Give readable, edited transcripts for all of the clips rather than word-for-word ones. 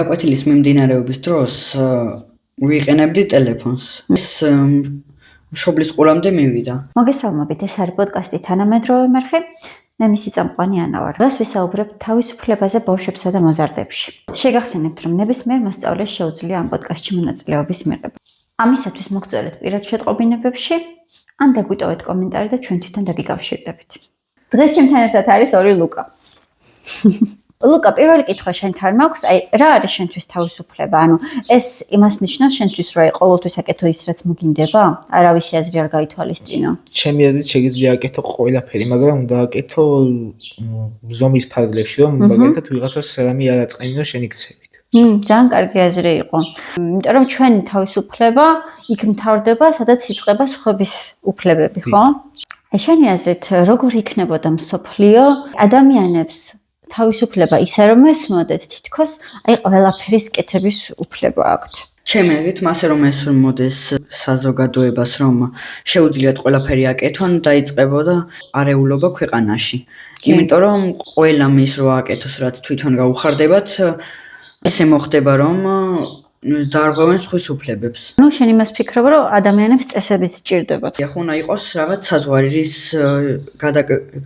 გაკვეთილის მიმდინარეობის დროს ვიყენებდი ტელეფონს. ეს მშობლის ყურამდე მივიდა. მოგესალმებით, ეს არის პოდკასტი თანამედროვე მერხი. მე მისი წამყვანი ანა ვარ. დღეს ვისაუბრებ თავისუფლებაზე ბავშვებსა და მოზარდებში. შეგახსენებთ, რომ ნებისმიერ მოსწავლეს შეუძლია ამ პოდკასტში მონაწილეობის მიღება. ამისათვის მოგწოდეთ პირად შეტყობინებებში, ან დაგვიტოვეთ კომენტარი და ჩვენ თვითონ დაგიკავშირდებით. დღეს ჩემთან ერთად არის ორი ლუკა. ლუკა, პირველი კითხვა შენთან მაქვს, რა არის შენთვის თავისუფლება? ეს იმას ნიშნავს შენთვის, რომ ყოველთვის აკეთო ის, რაც მოგინდება? არავისი აზრი არ გაითვალისწინო. ჩემი აზრით შეგიძლია აკეთო ყველაფერი, მაგრამ უნდა აკეთო ზომის ფარგლებში, რომ მაგალითად ვიღაცას სერამი არ აწყენინო შენი ქცევით. ძალიან კარგი აზრი იყო. იმიტომ რომ ჩვენი თავისუფლება იქ მთავრდება, სადაც იწყება სხვების უფლებები, ხო? შენი აზრით, როგორ იქნებოდა მსოფლიო ადამიანებს თავისუფლება ისე რომ ესმოდეთ თითქოს ყველაფერის კეთების უფლება აქვთ. ჩემი აზრით, მასე რომ ესმოდეს საზოგადოებას, რომ შეუძლიათ ყველაფერი აკეთონ, დაიწყებოდა არეულობა ქვეყანაში. იმიტომ რომ ყველა მის რო აკეთოს, რაც თვითონ გაუხარდებათ, ისე მოხდება, რომ დაარღვევენ სხვის უფლებებს. შენ იმას ფიქრობ, რომ ადამიანებს წესები სჭირდებათ. ხო, უნდა იყოს რაღაც საზღვარი, რის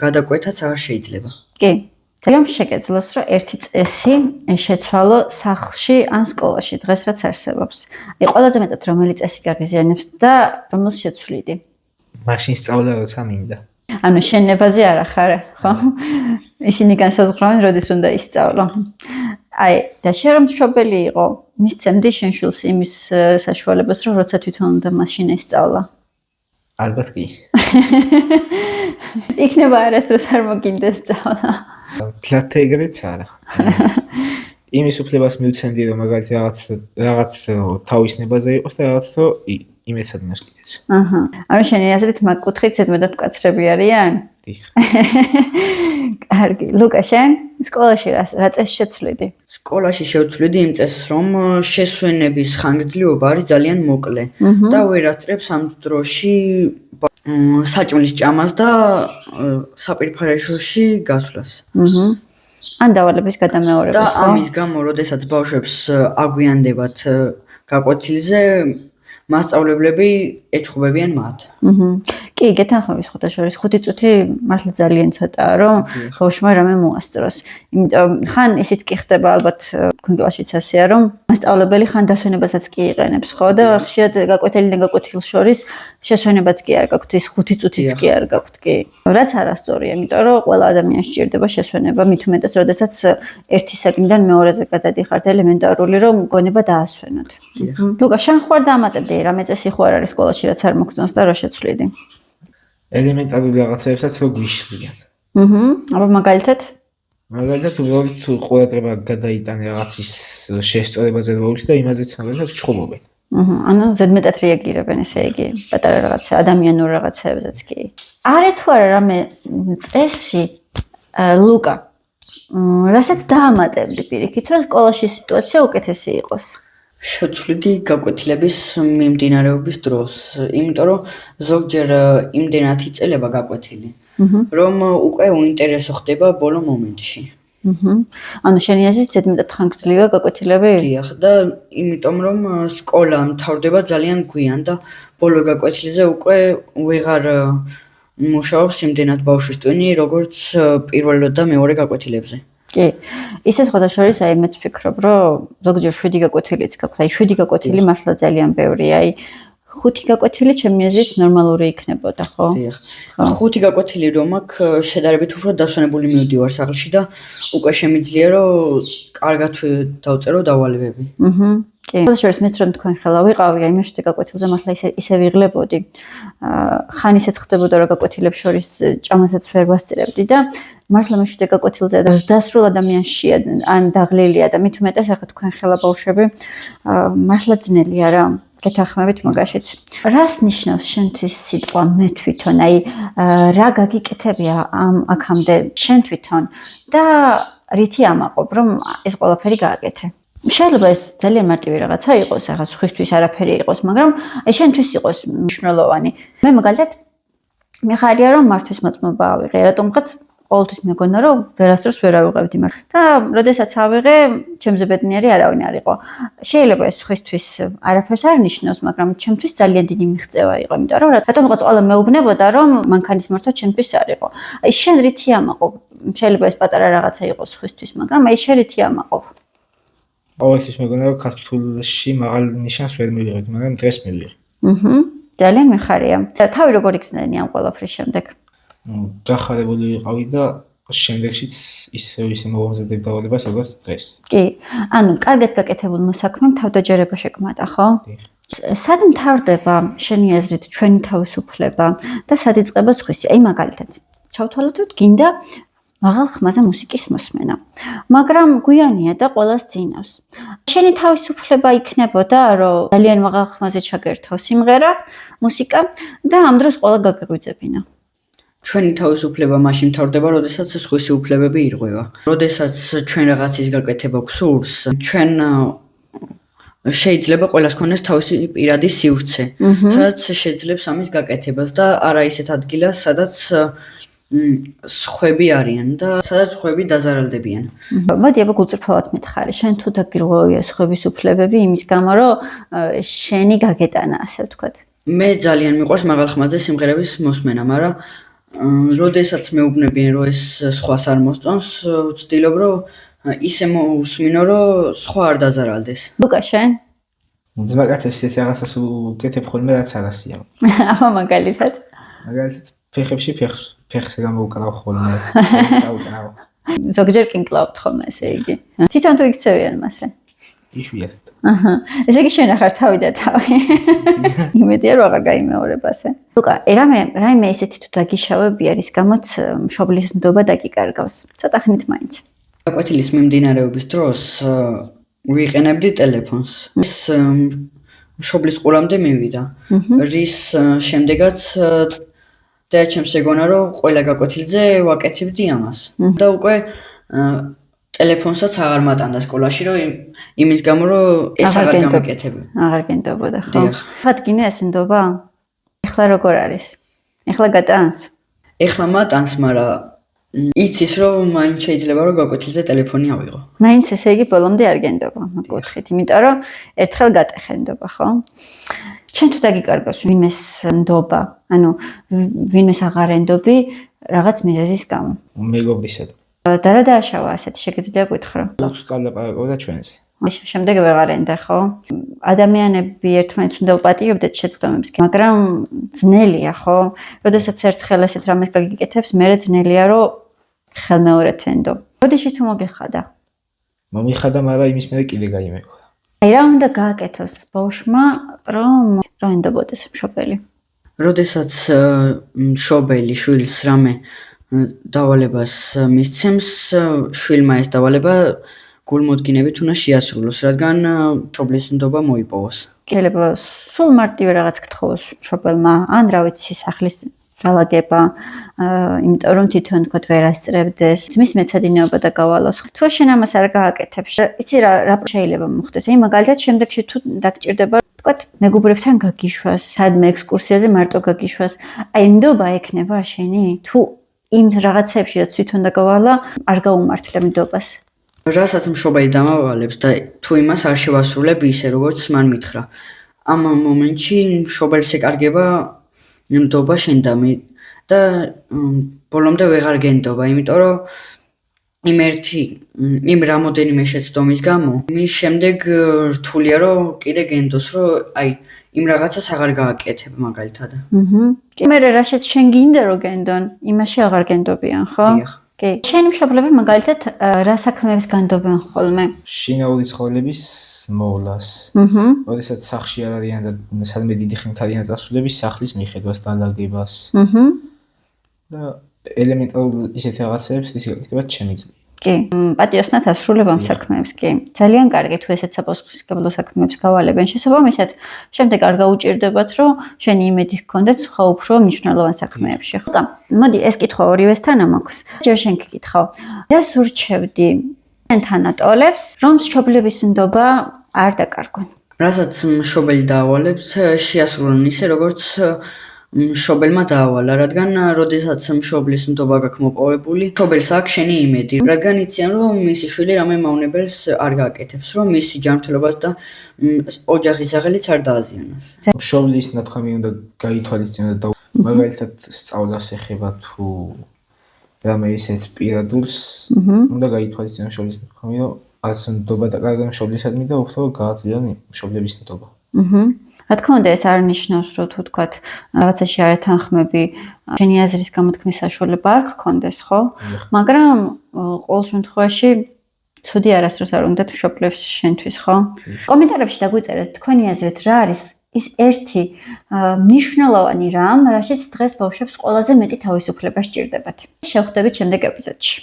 გადაკვეთაც არ შეიძლება. კი. რომ შეგეძლოს, რომ ერთი წესი შეცვალო სახლში ან სკოლაში, დღეს რაც არსებობს. ყველაზე მეტად რომელი წესი გაღიზიანებს და რომელს შეცვლიდი? მაშინ სწავლა როცა მინდა. შენებაზე არ ახარ, ხო? ისინი განსაზღვრავენ, როდის უნდა ისწავლო. და შენ რომ მშობელი იყო, მისცემდი შენ შვილს იმის საშუალებას, რომ როცა თვითონ უნდა მაშინ ესწავლა? ალბათ კი. იქნება არასდროს არ მოგინდეს სწავლა. თლათ ეგრეც არა. იმის უფლებას მივცემდი, რომ მაგალითად რაღაც თავის ნებაზე იყოს და რაღაც იმეცად მოსკიდეც. შენი აზრით მაგ კუთხით ზედმეტად მკაცრები არიან? დიახ. კარგი. ლუკა, შენ სკოლაში რა წესს შეცვლიდი? სკოლაში შევცვლიდი იმ წესს, რომ შესვენების ხანგრძლივობა არის ძალიან მოკლე და ვერ ასწრებს ამ დროში საჭმლის ჭამას და საპირფარეშოში გასვლას. ან დავალების გადამეორებას, ხო? და ამის გამო, როდესაც ბავშვებს აგვიანდებათ გაკვეთილზე, მასწავლებლები ეჩხუბებიან მათ. კი, გეთანხმები ხუთაშორის 5 წუთი მართლა ძალიან ცოტაა, რომ ბავშვმა რამე მოასწროს. იმიტომ ხან ისიც კი ხდება ალბათ თქვენ კლასშიც ასეა, რომ მასწავლებელი ხან დასვენებასაც კი იყენებს, ხო? და ხშირად გაკვეთილიდან გაკვეთილს შორის შესვენებაც კი არ გაქვთ, ის 5 წუთიც კი არ გაქვთ, კი. რაც არასწორია, იმიტომ რომ ყველა ადამიანს სჭირდება შესვენება, მით უმეტეს, როდესაც ერთი საგნიდან მეორეზე გადადიხართ, ელემენტარული რომ გონება დაასვენოთ. ლუკა, შენ ხوار დამატებდი, რამე წესი ხო არ არის სკოლაში, რაც არ მოგწონს და რა შეცვლიდი? ელემენტარული რაღაცებსაც რო გვიშლიან. აბა მაგალითად? მაგალითად უბრალოდ ყურადღება გადაიტანე რაღაცის შესწორებაზე როლის და იმაზეც მაგალითად ჩხუბობენ. ზედმეტად რეაგირებენ, ესე იგი, პატარა რაღაცა, ადამიანურ რაღაცებზეც კი. არის თუ არა რამე წესი, ლუკა, რასაც დაამატებდი პირიქით, რომ სკოლაში სიტუაცია უკეთესი იყოს? შევცვლიდი გაკვეთილების მიმდინარეობის დროს, იმიტომ რომ ზოგჯერ იმდენად იწელება გაკვეთილი, რომ უკვე უინტერესო ხდება ბოლო მომენტში. შენი აზრით ზედმეტად ხანგრძლივია გაკვეთილები? დიახ, და იმიტომ რომ სკოლა მთავრდება ძალიან გვიან და ბოლო გაკვეთილზე უკვე ვეღარ მუშაობს იმდენად ბავშვის ტვინი, როგორც პირველ და მეორე გაკვეთილებზე. კი. ისე სხვადასხვა მეც ვფიქრობ, რომ ზოგჯერ 7 გაკვეთილიც გაქვთ. 7 გაკვეთილი მართლა ძალიან ბევრია. 5 გაკვეთილი ჩემი აზრით ნორმალური იქნებოდა, ხო? დიახ. 5 გაკვეთილი რომ აქვს, შედარებით უფრო დასვენებული მივდივარ სახლში და უკვე შემიძლია რომ კარგად დავწერო დავალებები. კი. შესაძლოა მეც რომ თქვენ ხელა ვიყავი, აი მე 7 გაკვეთილზე მართლა ისე ვიღლებოდი. ხან ისეც ხდებოდა რომ გაკვეთილებს შორის ჭამასაც ვერ ვასწრებდი და მართლა მე 7 გაკვეთილზე დასრულ ადამიანში ან დაღლილია და მით უმეტეს ახლა თქვენ ხელა ბავშვები მართლა ძნელია რა. გეთანხმებით მაგაშიც. რას ნიშნავს შენთვის სიტყვა მე თვითონ? რა გაგიკეთებია აქამდე შენ თვითონ და რითი ამაყობ, რომ ეს ყველაფერი გააკეთე? შეიძლება ეს ძალიან მარტივი რაღაცა იყოს, ახლა სხვისთვის არაფერი იყოს, მაგრამ შენთვის იყოს მნიშვნელოვანი. მე მაგალითად მიხარია რომ მართვის მოწმობა ავიღე, რატომღაც ყოველთვის მეგონა რომ ვერასდროს ვერ ავიღებდი მაგრამ და როდესაც ავიღე ჩემზე ბედნიერი არავინ არ იყო. შეიძლება ეს სხვისთვის არაფერს არ ნიშნავს, მაგრამ ჩემთვის ძალიან დიდი მიღწევა იყო, იმიტომ რომ რატომღაც ყველა მეუბნებოდა რომ მანქანის მართვა ჩემთვის არ იყო. აი შენ რითი ამაყობ? შეიძლება ეს პატარა რაღაცა იყოს სხვისთვის, მაგრამ აი შენ რითი ამაყობ? ყოველთვის მეგონა რომ ქართულში მაღალ ნიშანს ვერ მივიღებდი, მაგრამ დღეს მივიღე. ძალიან მეხარია. თავი როგორ იქცნენი ამ ყველაფრის შემდეგ? გახარებული ვიყავი და შემდეგშიც ისე მოვამზადებ დავალებას როგორც დღეს. კი. ანუ კარგად გაკეთებულმა საქმემ თავდაჯერება შეგმატა, ხო? სად მთავრდება შენი აზრით ჩვენი თავისუფლება და სად იწყება სხვისი? აი მაგალითად, ჩავთვალოთ რომ გინდა მაღალ ხმაზე მუსიკის მოსმენა. მაგრამ გვიანია და ყველას ძინავს. შენი თავისუფლება იქნებოდა, რომ ძალიან მაღალ ხმაზე ჩაგერთო სიმღერა, მუსიკა და ამ დროს ყველა გაგიღვიძებინა. ჩვენი თავისუფლება მაშინ მთავრდება, როდესაც სხვისი უფლებები ირღვევა. როდესაც ჩვენ რაღაცის გაკეთება გვსურს, ჩვენ შეიძლება ყველას ქონდეს თავისი პირადი სივრცე, სადაც შეძლებს ამის გაკეთებას და არა ისეთ ადგილას, სადაც სხვები არიან და სადაც სხვები დაზარალდებიან. მოდი აბა გულწრფელად მითხარი, შენ თუ დაგირღვევია სხვების უფლებები იმის გამო, რომ შენი გაგეტანა, ასე ვთქვათ. მე ძალიან მიყვარს მაღალ ხმაზე სიმღერების მოსმენა, მაგრამ როდესაც მეუბნებიან, რომ ეს სხვას არ მოსწონს, ვცდილობ, რომ ისე მოусმინო, რომ სხვა არ დაზარალდეს. ლუკა, შენ? ძმა კაცებს ეს რაღაცას უკეთებ ხოლმე რაც არასია. აბა მაგალითად? მაგალითად ფეხებში ფეხზე გამოვკრავ ხოლმე. წავკრავ. ზოგჯერ კი მკლავთ ხოლმე, ესე იგი. თვითონ თუ იქცევიან მასე? იშვიათად. ესე იგი შენ ახარ თავი და თავი. იმედია რომ აღარ გაიმეორება ასე. ლუკა, რაიმე ისეთი თუ დაგიშავებია, რის გამოც მშობლის ნდობა დაგიკარგავს. ცოტა ხნით მაინც. გაკვეთილის მიმდინარეობის დროს ვიყენებდი ტელეფონს. ეს მშობლის ყურამდე მივიდა. რის შემდეგაც და ჩემს ეგონა რომ ყველა გაკვეთილზე ვაკეთებდი ამას. და უკვე ტელეფონსაც აღარ მატანდა სკოლაში, რომ იმის გამო რომ ეს აღარ გამეკეთებია. აღარ გენდობოდა, ხო? ხა დგინე ეს ნდობა? ეხლა როგორ არის? ეხლა გატანს? ეხლა მატანს, მაგრამ იცის რომ მაინც შეიძლება რომ გაკვეთილზე ტელეფონი ავიღო. მაინც ესე იგი ბოლომდე არ გენდობა, მოგკითხეთ, იმიტომ რომ ერთხელ გატეხენდობა, ხო? შენ თუ დაგიკარგავს ვინმეს ნდობა, ანუ ვინმეს აღარ ენდობი რაღაც მიზეზის გამო. მეგობრისად. და რა დააშავა ასეთი შეგიძლია გითხრა? ლუქს კალაპარაკობდა ჩვენზე. შემდეგ ვეღარ ენდა, ხო? ადამიანები ერთმანეთს უნდა უპატიობდეთ შეცდომებს, მაგრამ ძნელია, ხო? როდესაც ერთხელ ესეთ რამეს გაგიკეთებს, მერე ძნელია, რომ ხელმეორედ ენდო. როდეში თუ მოგეხადა? მომიხადა, მაგრამ იმის მერე კიდე გაიმეორა. აი რა უნდა გააკეთოს ბავშვმა, რომ ენდობოდეს მშობელი? როდესაც მშობელი შვილს რამე დავალებას მისცემს, შვილმა ეს დავალება გულმოდგინებით უნდა შეასრულოს, რადგან მშობლის ნდობა მოიპოვოს. შეიძლება სულ მარტივი რაღაც გთხოვოს მშობელმა, ან რა ვიცი, სახლის გალაგება, იმიტომ რომ თვითონ თქვა ვერ ასწრებდეს, ძმის მეცადინეობა და გავალოს. თუ შენ ამას არ გააკეთებ, იცი რა შეიძლება მოხდეს? აი მაგალითად შემდეგში თუ დაგჭირდება თქვა მეგობრებთან გაგიშვას, სადმე ექსკურსიაზე მარტო გაგიშვას, აი ნდობა ექნება შენი? თუ იმ რაღაცებში რაც თვითონ დაგავალა, არ გაუმართლებ ნდობას. რასაც მშობელი დამავალებს და თუ იმას არ შევასრულებ ისე როგორც მან მითხრა. ამ მომენტში მშობელს ეკარგება ნდობა შენდამი და ბოლომდე ვეღარ გენდობა, იმიტომ რომ იმ რამოდენიმე შეცდომის გამო მის შემდეგ რთულია რომ კიდე გენდოს, რომ აი იმ რაღაცას აღარ გააკეთებ მაგალითად. მე რაშეც შენ გინდა რომ გენდონ, იმაში აღარ გენდობიან, ხო? კი. შენი მშობლები მაგალითად რა საქმეებს განდობენ ხოლმე? შინაური ცხოვრების მოვლას. როდესაც სახლში არ არიან და სადმე დიდი ხნით არიან წასულები, სახლის მიხედვას დალაგებას. და ელემენტარულ ისეთ რაღაცებს რის გაკეთება ჩემი ძლია. კი, პატიოსნად ასრულებ ამ საქმეებს, კი. ძალიან კარგი თუ ესეთ საპასუხისმგებლო საქმეებს გავალებენ. შესაბამისად, შემდეგ არ გაუჭირდებათ, რომ შენი იმედი ჰქონდეთ სხვა უფრო მნიშვნელოვან საქმეებში. ხო, მოდი, ეს კითხვა ორივესთან მაქვს. ჯერ შენ გიკითხავ. რას ურჩევდი შენთან ატოლებს, რომ მშობლების ნდობა არ დაკარგონ? რასაც მშობელი დაავალებს, შეასრულონ ისე, როგორც მშობელმა დაავალა, რადგან როდესაც მშობლის ნდობა გაქვს მოპოვებული, მშობელს აქვს შენი იმედი, რადგან იციან, რომ მისი შვილი რამე მავნებელს არ გააკეთებს, რომ მისი ჯანმრთელობას და ოჯახის აღელიც არ დააზიანოს. მშობლის ნათქვამი უნდა გაითვალისწინოს და მაგალითად სწავლას ეხება თუ რამე ისეთ პირადულს უნდა გაითვალისწინოს მშობლის ნათქვამი, რომ არც ნდობა დაკარგა მშობლისადმი და უფრო გააწლიან მშობლების ნდობა. რა თქმა უნდა, ეს არ ნიშნავს, რომ თუ თქვათ რაღაცაში არ ეთანხმები, შენი აზრის გამოთქმის საშუალება არ გქონდეს, ხო? მაგრამ ყოველ შემთხვევაში ცუდი არასდროს არ უნდათ მშობლებს შენთვის, ხო? კომენტარებში დაგვიწერეთ თქვენი აზრით, რა არის ის ერთი მნიშვნელოვანი რამ, რაშიც დღეს ბავშვებს ყველაზე მეტი თავისუფლება სჭირდებათ. შევხვდებით შემდეგ ეპიზოდში.